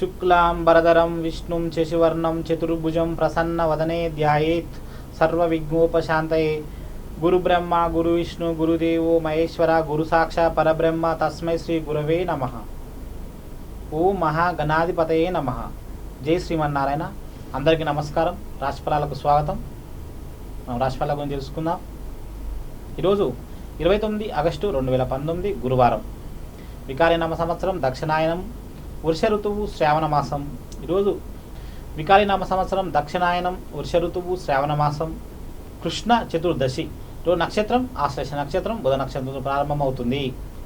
శుక్లాంబరధరం విష్ణుం శశివర్ణం చతుర్భుజం ప్రసన్నవదనే ధ్యాయేత్ సర్వవిఘ్నోపశాంతయే. గురుబ్రహ్మ గురు విష్ణు గురుదేవో మహేశ్వర గురు సాక్షాత్ పరబ్రహ్మ తస్మై శ్రీ గురవే నమః. ఓం మహాగణాధిపతయే నమః. జై శ్రీమన్నారాయణ. అందరికీ నమస్కారం. రాశిఫలాలకు స్వాగతం. మనం రాశిఫలాల గురించి తెలుసుకుందాం. ఈరోజు 29 ఆగస్టు 2019 గురువారం. వికారినామ సంవత్సరం దక్షిణాయనం, వర్ష ఋతువు శ్రావణ మాసం. ఈరోజు వికారినామ సంవత్సరం దక్షిణాయనం, వర్ష ఋతువు శ్రావణ మాసం, కృష్ణ చతుర్దశి. రోజు నక్షత్రం ఆశ్లేష నక్షత్రం, బుధ నక్షత్రంతో ప్రారంభమవుతుంది.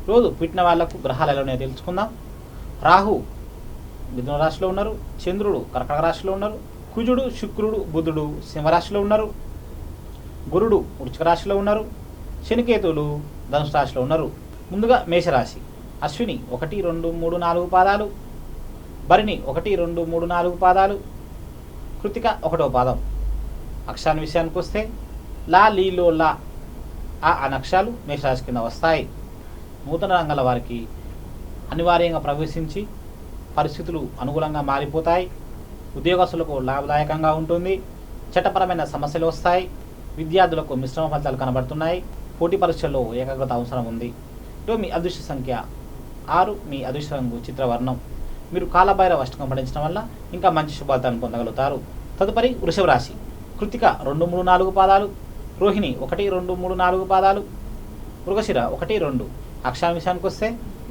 రోజు పుట్టిన వాళ్లకు గ్రహాలు ఎలా ఉన్నాయో తెలుసుకుందాం. రాహు మిథున రాశిలో ఉన్నారు, చంద్రుడు కర్కాటక రాశిలో ఉన్నారు, కుజుడు శుక్రుడు బుధుడు సింహరాశిలో ఉన్నారు, గురుడు వృశ్చిక రాశిలో ఉన్నారు, శనికేతువులు ధనుసు రాశిలో ఉన్నారు. ముందుగా మేషరాశి. అశ్విని 1, 2, 3, 4 పాదాలు, భరణి 1, 2, 3, 4 పాదాలు, కృతిక 1వ పాదం. అక్షరాల విషయానికి వస్తే లా లీలో లా ఆ అక్షరాలు మేషరాశి కింద వస్తాయి. నూతన రంగాల వారికి అనివార్యంగా ప్రవేశించి పరిస్థితులు అనుకూలంగా మారిపోతాయి. ఉద్యోగస్తులకు లాభదాయకంగా ఉంటుంది. చట్టపరమైన సమస్యలు వస్తాయి. విద్యార్థులకు మిశ్రమ ఫలితాలు కనబడుతున్నాయి. పోటీ పరీక్షల్లో ఏకాగ్రత అవసరం ఉంది. ఈరోజు మీ అదృష్ట సంఖ్య 6, మీ అదృష్ట రంగు చిత్రవర్ణం. మీరు కాలభైరవ అష్టకం పఠించడం వల్ల ఇంకా మంచి శుభాలను పొందగలుగుతారు. తదుపరి వృషభ రాశి. కృతిక 2, 3, 4 పాదాలు, రోహిణి 1, 2, 3, 4 పాదాలు, మృగశిర 1, 2. అక్షరాల విషయానికి వస్తే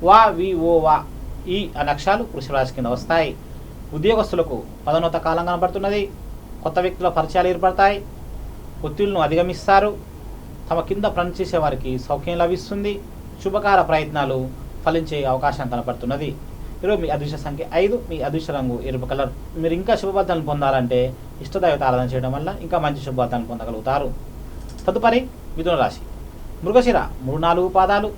వా వి ఓ వా ఈ అనే అక్షరాలు వృషభ రాశి కింద వస్తాయి. ఉద్యోగస్తులకు పదోన్నత కాలం కనబడుతున్నది. కొత్త వ్యక్తుల పరిచయాలు ఏర్పడతాయి. ఒత్తిళ్లను అధిగమిస్తారు. తమ కింద పనిచేసే వారికి సౌఖ్యం లభిస్తుంది. శుభకార ప్రయత్నాలు ఫలించే అవకాశం కనపడుతున్నది. ఈరోజు మీ అదృష్ట సంఖ్య 5, మీ అదృష్ట రంగు ఎరుపు కలర్. మీరు ఇంకా శుభఫలితాలను పొందాలంటే ఇష్టదైవత ఆరాధన చేయడం వల్ల ఇంకా మంచి శుభఫలితాలను పొందగలుగుతారు. తదుపరి మిథున రాశి. మృగశిర 3, 4 పాదాలు,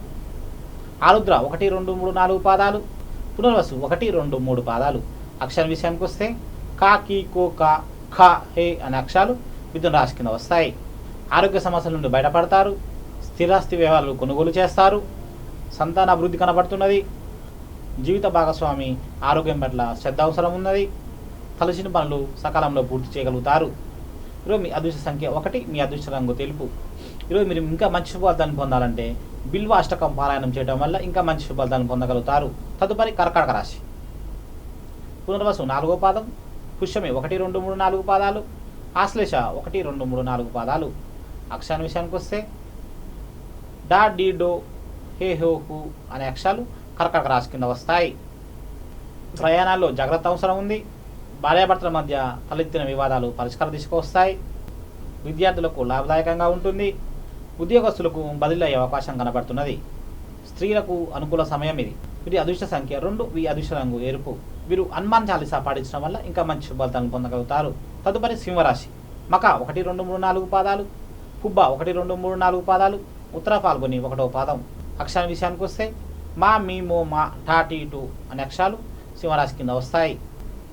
ఆరుద్ర 1, 2, 3, 4 పాదాలు, పునర్వసు 1, 2, 3 పాదాలు. అక్షరం విషయానికి వస్తే కా కీ కో కా ఖ హే అనే అక్షరాలు మిథున రాశి కింద వస్తాయి. ఆరోగ్య సమస్యల నుండి బయటపడతారు. స్థిరాస్తి వ్యవహారాలు కొనుగోలు చేస్తారు. సంతాన అభివృద్ధి కనబడుతున్నది. జీవిత భాగస్వామి ఆరోగ్యం పట్ల శ్రద్ధ అవసరం ఉన్నది. తలసిన పనులు సకాలంలో పూర్తి చేయగలుగుతారు. ఈరోజు మీ అదృష్ట సంఖ్య 1, మీ అదృష్ట రంగు తెలుపు. ఈరోజు మీరు ఇంకా మంచి శుభార్థాన్ని పొందాలంటే బిల్వ అష్టకం పారాయణం చేయడం వల్ల ఇంకా మంచి శుభార్థాన్ని పొందగలుగుతారు. తదుపరి కర్కాటక రాశి. పునర్వసు 4వ పాదం, పుష్యమి 1, 2, 3, 4 పాదాలు, ఆశ్లేష 1, 2, 3, 4 పాదాలు. అక్షరాల విషయానికి వస్తే డా డీ డో హే హో హు అనే అక్షరాలు కర్కాటక రాశి కింద వస్తాయి. ప్రయాణాల్లో జాగ్రత్త అవసరం ఉంది. భార్యాభర్తల మధ్య తలెత్తిన వివాదాలు పరిష్కార దిశకు వస్తాయి. విద్యార్థులకు లాభదాయకంగా ఉంటుంది. ఉద్యోగస్తులకు బదిలీ అయ్యే అవకాశం కనబడుతున్నది. స్త్రీలకు అనుకూల సమయం ఇది. వీరి అదృష్ట సంఖ్య 2, మీ అదృష్ట రంగు ఎరుపు. వీరు హనుమాన్ చాలీసా పాటించడం వల్ల ఇంకా మంచి శుభాలను పొందగలుగుతారు. తదుపరి సింహరాశి. మక 1, 2, 3, 4 పాదాలు, పుబ్బ 1, 2, 3, 4 పాదాలు, ఉత్తర పాల్గొని 1వ పాదం. అక్షరాల విషయానికి వస్తే మా మీ మో మా టాటీ టు అనే అక్షరాలు సింహరాశి కింద వస్తాయి.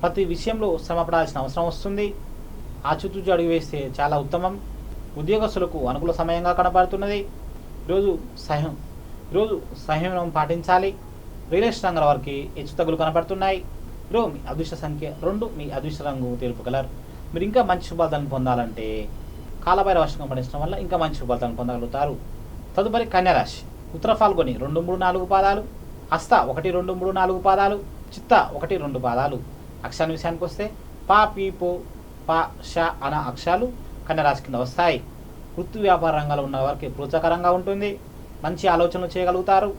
ప్రతి విషయంలో శ్రమపడాల్సిన అవసరం వస్తుంది. ఆచితూచి అడుగు వేస్తే చాలా ఉత్తమం. ఉద్యోగస్తులకు అనుకూల సమయంగా కనబడుతున్నది. ఈరోజు సంయమనం పాటించాలి. రియల్ ఎస్టేట్ రంగాల వారికి హెచ్చుతగ్గులు కనబడుతున్నాయి. ఈరోజు మీ అదృష్ట సంఖ్య 2, మీ అదృష్ట రంగు తెలుపు కలర్. మీరు ఇంకా మంచి శుభాలను పొందాలంటే కాలభైరవ అష్టకం పఠించడం వల్ల ఇంకా మంచి శుభాలను పొందగలుగుతారు. తదుపరి కన్యారాశి. ఉత్తర ఫాల్గొని 2, 3, 4 పాదాలు, హస్త 1, 2, 3, 4 పాదాలు, చిత్త 1, 2 పాదాలు. అక్షరాల విషయానికి వస్తే పా పీ పో పా ష అనే అక్షరాలు కన్యారాశి కింద వస్తాయి. వృత్తి వ్యాపార రంగాల్లో ఉన్న వారికి ప్రోత్సాహకరంగా ఉంటుంది. మంచి ఆలోచనలు చేయగలుగుతారు.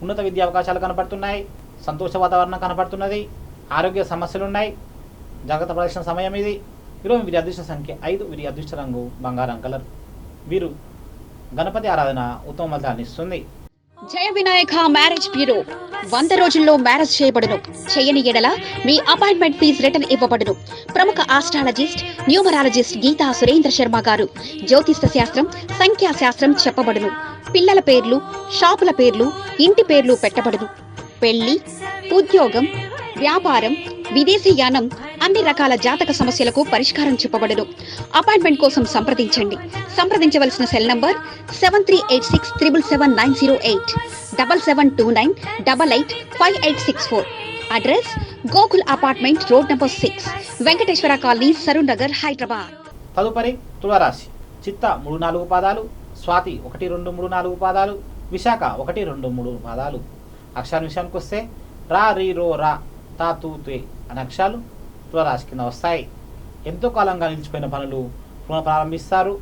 ఉన్నత విద్యా అవకాశాలు కనపడుతున్నాయి. సంతోష వాతావరణం కనపడుతున్నది. ఆరోగ్య సమస్యలు ఉన్నాయి. జాగ్రత్త పడాల్సిన సమయం ఇది. ఈరోజు వీరి అదృష్ట సంఖ్య 5, వీరి అదృష్ట రంగు బంగారం కలర్. వీరు గణపతి ఆరాధన ఉత్తమ ఫలితాన్ని ఇస్తుంది. జయ వినాయక మ్యారేజ్ బ్యూరో 100 రోజుల్లో మ్యారేజ్ చేయబడును. చేయని ఎడల మీ అపాయింట్మెంట్ ఫీజు రిటర్న్ ఇవ్వబడును. ప్రముఖ ఆస్ట్రాలజిస్ట్, న్యూమరాలజిస్ట్ గీతా సురేంద్ర శర్మ గారు జ్యోతిష్య శాస్త్రం, సంఖ్యాశాస్త్రం చెప్పబడును. పిల్లల పేర్లు, షాపుల పేర్లు, ఇంటి పేర్లు పెట్టబడును. పెళ్లి, ఉద్యోగం, వ్యాపారం, విదేశీయానం, అన్ని రకాల జాతక సమస్యలకు పరిష్కారం చెప్పబడును. అపాయింట్మెంట్ కోసం సంప్రదించండి. సంప్రదించవలసిన cell number 7386777908 7729885864. Address Gokul apartment, road number 6, Venkateswara colony, Saroor Nagar, Hyderabad. తదుపరి తులారాశి. చిత్త 3-4 పాదాలు, స్వాతి 1-2-3-4 పాదాలు, విశాఖ 1-2-3 పాదాలు. అక్షరాల విషయానికి వస్తే రా, రీ, రో, రా, తా, తూ, తే అనే అక్షరాలు తులారాశి కింద వస్తాయి. ఎంతో కాలంగా నిలిచిపోయిన పనులు పునఃప్రారంభిస్తారు.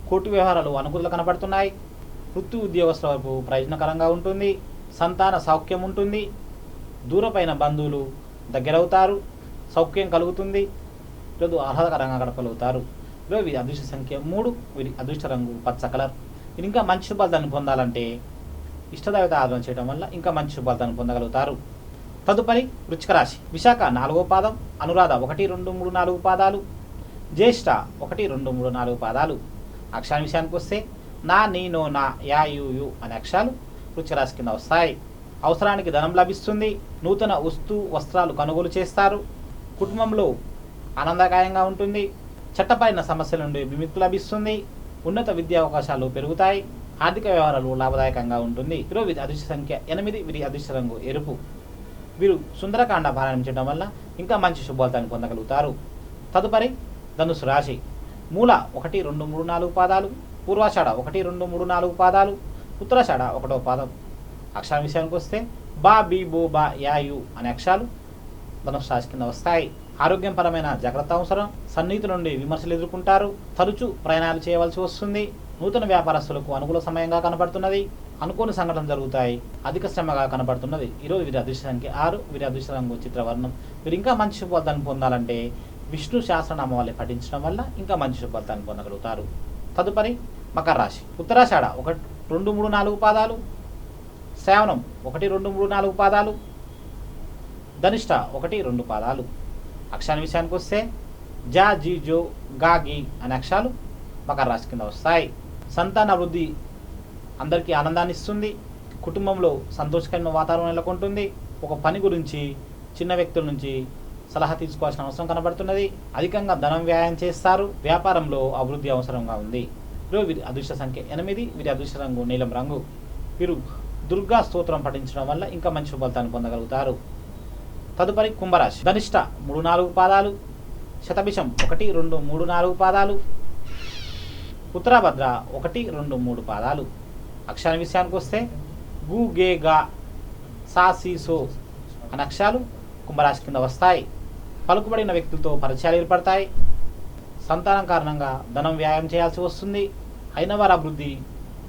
కోర్టు వ్యవహారాలు అనుకూలత కనబడుతున్నాయి. వృత్తి ఉద్యోగస్తుల వరకు ప్రయోజనకరంగా ఉంటుంది. సంతాన సౌఖ్యం ఉంటుంది. దూరపైన బంధువులు దగ్గరవుతారు. సౌఖ్యం కలుగుతుంది. ఈరోజు ఆహ్లాదకరంగా గడపగలుగుతారు. ఈరోజు వీరి అదృష్ట సంఖ్య 3, వీరి అదృష్ట రంగు పచ్చ కలర్. వీరు ఇంకా మంచి శుభాలను పొందాలంటే ఇష్టదైవత ఆరాధన చేయడం వల్ల ఇంకా మంచి శుభాలను పొందగలుగుతారు. తదుపరి వృశ్చిక రాశి. విశాఖ 4వ పాదం, అనురాధ 1-2-3-4 పాదాలు, జ్యేష్ఠ 1-2-3-4 పాదాలు. అక్షరాల విషయానికి వస్తే నా, నీ, నో, నా, యా, యు, యు అనే అక్షరాలు వృశ్చిక రాశి కింద వస్తాయి. అవసరానికి ధనం లభిస్తుంది. నూతన వస్త్రాలు కొనుగోలు చేస్తారు. కుటుంబంలో ఆనందకరంగా ఉంటుంది. చట్టపరమైన సమస్యల నుండి విముక్తి లభిస్తుంది. ఉన్నత విద్యా అవకాశాలు పెరుగుతాయి. ఆర్థిక వ్యవహారాలు లాభదాయకంగా ఉంటుంది. ఈరోజు వీరి అదృష్ట సంఖ్య 8, వీరి అదృష్ట రంగు ఎరుపు. వీరు సుందరకాండ పారాయణం చేయడం వల్ల ఇంకా మంచి శుభాలను పొందగలుగుతారు. తదుపరి ధనుసు రాశి. మూల 1-2-3-4 పాదాలు, పూర్వాషాఢ 1-2-3-4 పాదాలు, ఉత్తరాషాఢ 1వ పాదం. అక్షరాల విషయానికి వస్తే బా, బి, బో, బా, యా, యు అనే అక్షరాలు ధనుసు రాశి కింద వస్తాయి. ఆరోగ్యపరమైన జాగ్రత్త అవసరం. సన్నిహితుల నుండి విమర్శలు ఎదుర్కొంటారు. తరచూ ప్రయాణాలు చేయవలసి వస్తుంది. నూతన వ్యాపారస్తులకు అనుకూల సమయంగా కనబడుతున్నది. అనుకోని సంఘటనలు జరుగుతాయి. అధిక శ్రమగా కనబడుతున్నది. ఈరోజు వీరి అదృష్ట సంఖ్య 6, వీరి అదృష్ట రంగు చిత్రవర్ణం. వీరు ఇంకా మంచి శుభాలను పొందాలంటే విష్ణు సహస్రనామావళి పఠించడం వల్ల ఇంకా మంచి శుభాలను పొందగలుగుతారు. తదుపరి మకర రాశి. ఉత్తరాషాఢ 1-2-3-4 పాదాలు, శ్రావణం 1-2-3-4 పాదాలు, ధనిష్ట 1-2 పాదాలు. అక్షరాల విషయానికి వస్తే జా, జీ, జో, గా, గి అనే అక్షరాలు మకర రాశి కింద వస్తాయి. సంతాన అభివృద్ధి అందరికీ ఆనందాన్ని ఇస్తుంది. కుటుంబంలో సంతోషకరమైన వాతావరణం నెలకొంటుంది. ఒక పని గురించి చిన్న వ్యక్తుల నుంచి సలహా తీసుకోవాల్సిన అవసరం కనబడుతున్నది. అధికంగా ధనం వ్యయం చేస్తారు. వ్యాపారంలో అభివృద్ధి అవసరంగా ఉంది. ఈరోజు వీరి అదృష్ట సంఖ్య 8, వీరి అదృష్ట రంగు నీలం రంగు. వీరు దుర్గా స్తోత్రం పఠించడం వల్ల ఇంకా మంచి ఫలితాన్ని పొందగలుగుతారు. తదుపరి కుంభరాశి. ధనిష్ట 3-4 పాదాలు, శతభిషం 1-2-3-4 పాదాలు, ఉత్తరాభద్ర 1-2-3 పాదాలు. అక్షరాల విషయానికి వస్తే గు, గే, గా, సా, సి, సో అనే అక్షరాలు కుంభరాశి కింద వస్తాయి. పలుకుబడిన వ్యక్తులతో పరిచయాలు ఏర్పడతాయి. సంతానం కారణంగా ధనం వ్యాయామం చేయాల్సి వస్తుంది. అయిన వారి అభివృద్ధి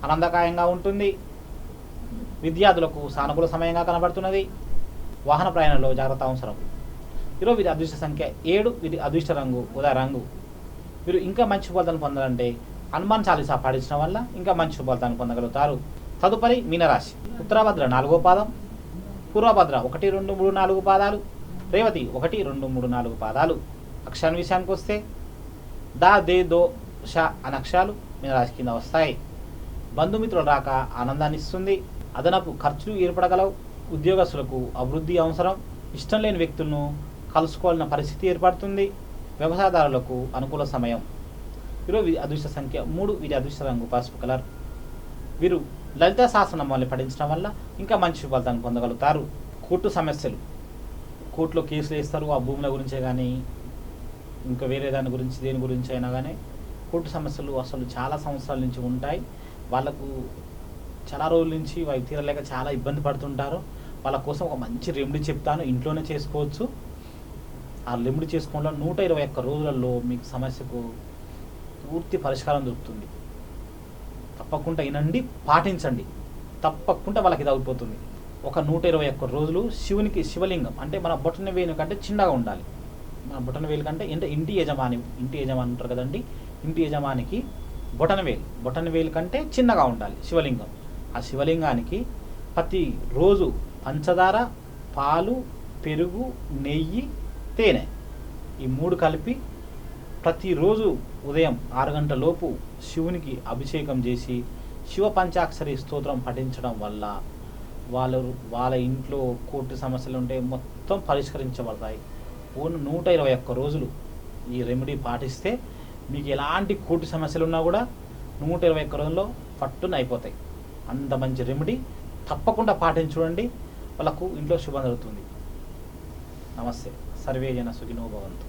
ఆనందకాయంగా ఉంటుంది. విద్యార్థులకు సానుకూల సమయంగా కనబడుతున్నది. వాహన ప్రయాణంలో జాగ్రత్త అవసరం. ఈరోజు వీరి అదృష్ట సంఖ్య 7, వీరి అదృష్ట రంగు ఉదయ రంగు. వీరు ఇంకా మంచి ఫలితాలను పొందాలంటే హనుమాన్ చాలీసా పాటించడం వల్ల ఇంకా మంచి ఫలితాలను పొందగలుగుతారు. తదుపరి మీనరాశి. ఉత్తరాభద్ర 4వ పాదం, పూర్వభద్ర 1-2-3-4 పాదాలు, రేవతి 1-2-3-4 పాదాలు. అక్షరాల విషయానికి వస్తే దా, దే, దో, షా అనే అక్షరాలు మీనరాశి కింద వస్తాయి. బంధుమిత్రుల రాక ఆనందాన్ని ఇస్తుంది. అదనపు ఖర్చులు ఏర్పడగలవు. ఉద్యోగస్తులకు అభివృద్ధి అవసరం. ఇష్టం లేని వ్యక్తులను కలుసుకోవాలన్న పరిస్థితి ఏర్పడుతుంది. వ్యవసాయదారులకు అనుకూల సమయం. ఈరోజు వీరి అదృష్ట సంఖ్య 3, వీరి అదృష్ట రంగు పసుపు కలర్. వీరు లలిత సహస్రనామావళి పఠించడం వల్ల ఇంకా మంచి ఫలితాన్ని పొందగలుగుతారు. కోర్టు సమస్యలు, కోర్టులో కేసులు వేస్తారు. ఆ భూముల గురించే కానీ ఇంకా వేరే దాని గురించి దేని గురించి అయినా కానీ కోర్టు సమస్యలు అసలు చాలా సంవత్సరాల నుంచి ఉంటాయి. వాళ్ళకు చాలా రోజుల నుంచి అవి తీరలేక చాలా ఇబ్బంది పడుతుంటారు. వాళ్ళ కోసం ఒక మంచి రెమెడీ చెప్తాను, ఇంట్లోనే చేసుకోవచ్చు. ఆ రెమెడీ చేసుకోవడంలో 121 రోజులలో మీకు సమస్యకు పూర్తి పరిష్కారం దొరుకుతుంది. తప్పకుండా వినండి, పాటించండి. తప్పకుండా వాళ్ళకి ఇది అయిపోతుంది. ఒక 121 రోజులు శివునికి శివలింగం అంటే మన బొటన వేలు కంటే చిన్నగా ఉండాలి. మన బొటన వేలు కంటే ఇంటి యజమాని ఉంటారు కదండి, ఇంటి యజమానికి బొటన వేలు కంటే చిన్నగా ఉండాలి శివలింగం. ఆ శివలింగానికి ప్రతి రోజు పంచదార, పాలు, పెరుగు, నెయ్యి, తేనె ఈ 3 కలిపి ప్రతిరోజు ఉదయం 6 గంటల లోపు శివునికి అభిషేకం చేసి శివ పంచాక్షరి స్తోత్రం పఠించడం వల్ల వాళ్ళ ఇంట్లో కోర్టు సమస్యలు ఉంటే మొత్తం పరిష్కరించబడతాయి. 121 రోజులు ఈ రెమెడీ పాటిస్తే మీకు ఎలాంటి కోర్టు సమస్యలు ఉన్నా కూడా 121 రోజుల్లో పట్టున అయిపోతాయి. అంత మంచి రెమెడీ తప్పకుండా పాటించుకోండి. వాళ్ళకు ఇంట్లో శుభం జరుగుతుంది. నమస్తే. సర్వే జన సుఖినో భవంతు.